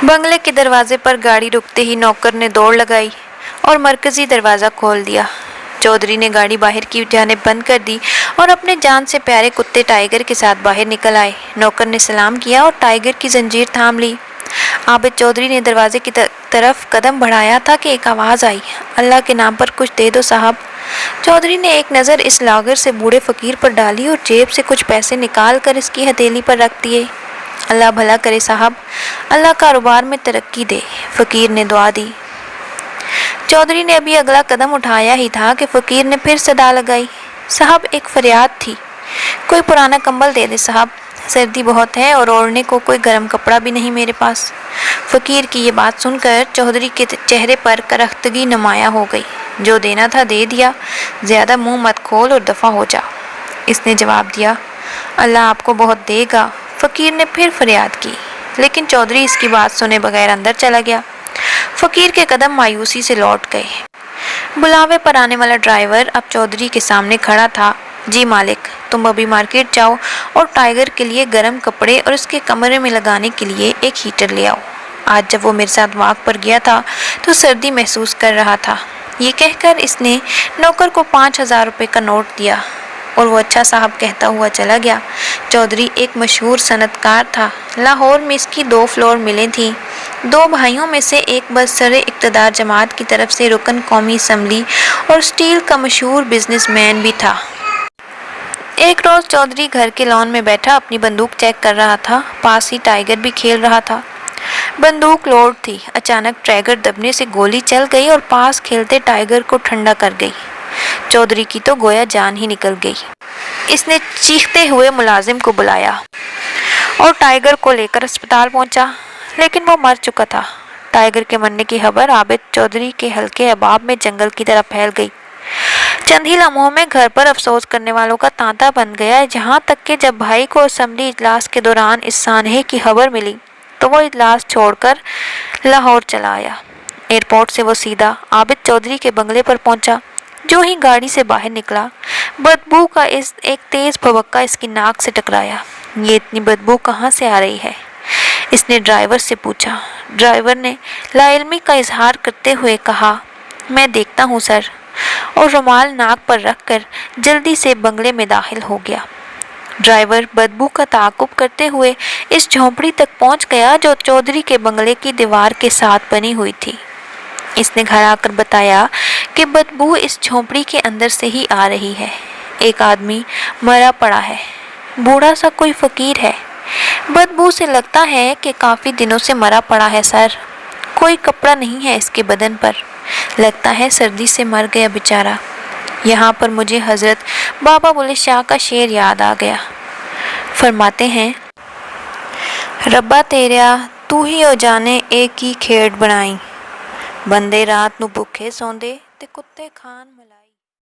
बंगले के दरवाजे पर गाड़ी रुकते ही नौकर ने दौड़ लगाई और मरकजी दरवाज़ा खोल दिया। चौधरी ने गाड़ी बाहर की जानिब बंद कर दी और अपने जान से प्यारे कुत्ते टाइगर के साथ बाहर निकल आए। नौकर ने सलाम किया और टाइगर की जंजीर थाम ली। आबिद चौधरी ने दरवाजे की तरफ कदम बढ़ाया था कि एक आवाज़ आई, अल्लाह के नाम पर कुछ दे दो साहब। चौधरी ने एक नज़र इस लागर से बूढ़े फ़कीर पर डाली और जेब से कुछ पैसे निकाल कर इसकी हथेली पर रख दिए। अल्लाह भला करे साहब, अल्लाह कारोबार में तरक्की दे, फ़कीर ने दुआ दी। चौधरी ने अभी अगला कदम उठाया ही था कि फ़कीर ने फिर सदा लगाई, साहब एक फरियाद थी, कोई पुराना कंबल दे दे साहब, सर्दी बहुत है और ओढ़ने को कोई गर्म कपड़ा भी नहीं मेरे पास। फ़कीर की ये बात सुनकर चौधरी के चेहरे पर करख्तगी नुमाया हो गई। जो देना था दे दिया, ज़्यादा मुंह मत खोल और दफ़ा हो जा। इसने जवाब दिया, अल्लाह आपको बहुत देगा। फ़कीर ने फिर फरियाद की, लेकिन चौधरी इसकी बात सुने बगैर अंदर चला गया। फ़कीर के कदम मायूसी से लौट गए। बुलावे पर आने वाला ड्राइवर अब चौधरी के सामने खड़ा था। जी मालिक, तुम अभी मार्केट जाओ और टाइगर के लिए गर्म कपड़े और उसके कमरे में लगाने के लिए एक हीटर ले आओ। आज जब वो मेरे साथ वॉक पर गया था तो सर्दी महसूस कर रहा था। ये कहकर इसने नौकर को 5,000 रुपये का नोट दिया और वो अच्छा साहब कहता हुआ चला गया। चौधरी एक मशहूर सनतकार था। लाहौर में इसकी 2 फ्लोर मिलें थीं। 2 भाइयों में से एक बरसरे इक़्तिदार जमात की तरफ से रुकन कौमी असम्बली और स्टील का मशहूर बिजनेसमैन भी था। एक रोज़ चौधरी घर के लॉन में बैठा अपनी बंदूक चेक कर रहा था। पास ही टाइगर भी खेल रहा था। बंदूक लोड थी। अचानक ट्रैगर दबने से गोली चल गई और पास खेलते टाइगर को ठंडा कर गई। चौधरी की तो गोया जान ही निकल गई। इसने चीखते हुए मुलाजिम को बुलाया और टाइगर को लेकर अस्पताल पहुंचा, लेकिन वो मर चुका था। टाइगर के मरने की खबर आबिद चौधरी के हल्के अबाब में जंगल की तरह फैल गई। चंद ही लम्हों में घर पर अफसोस करने वालों का तांता बन गया। यहाँ तक कि जब भाई को असम्बली इजलास के दौरान इस सानहे की खबर मिली तो वो इजलास छोड़कर लाहौर चला आया। एयरपोर्ट से वो सीधा आबिद चौधरी के बंगले पर पहुंचा। जो ही गाड़ी से बाहर निकला, बदबू का एक तेज भभक्का इसकी नाक से टकराया। ये इतनी बदबू कहाँ से आ रही है? इसने ड्राइवर से पूछा। ड्राइवर ने लाइल्मी का इजहार करते हुए कहा, मैं देखता हूँ सर, और रुमाल नाक पर रखकर जल्दी से बंगले में दाखिल हो गया। ड्राइवर बदबू का ताक़ुब करते हुए इस झोंपड़ी तक पहुँच गया जो चौधरी के बंगले की दीवार के साथ बनी हुई थी। इसने घर आकर बताया कि बदबू इस झोंपड़ी के अंदर से ही आ रही है। एक आदमी मरा पड़ा है, बूढ़ा सा कोई फ़कीर है। बदबू से लगता है कि काफ़ी दिनों से मरा पड़ा है सर। कोई कपड़ा नहीं है इसके बदन पर, लगता है सर्दी से मर गया बेचारा। यहाँ पर मुझे हज़रत बाबा बुल्ले शाह का शेर याद आ गया। फरमाते हैं, रब्बा तेरा तू ही ओ जाने एक ही खेड़ बनाई, बंदे रात नू भुखे सौंदे ते कुत्ते खान मलाई।